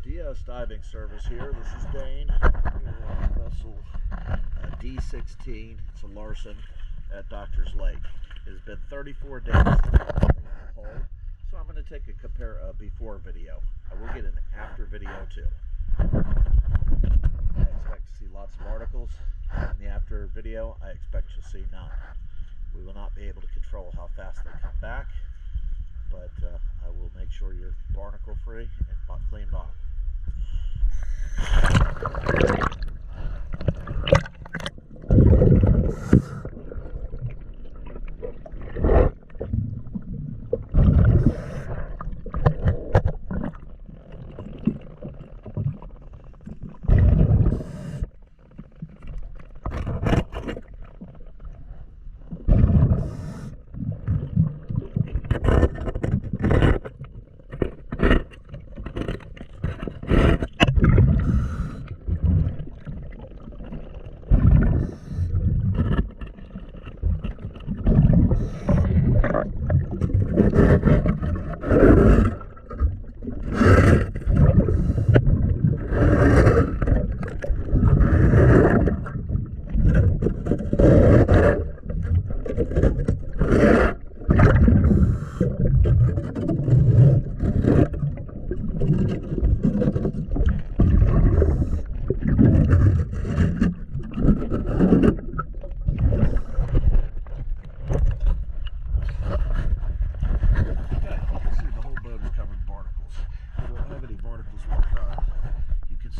DS Diving Service here. This is Dane. We're on vessel D16. It's a Larson at Doctor's Lake. It has been 34 days since I cleaned the hull, so I'm going to take a before video. I will get an after video too. I expect to see lots of barnacles. In the after video, I expect you'll see none. We will not be able to control how fast they come back, but I will make sure you're barnacle free and clean bottom.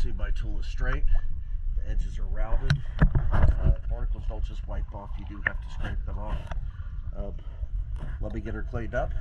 See my tool is straight, the edges are rounded. Barnacles don't just wipe off, you do have to scrape them off. Let me get her cleaned up.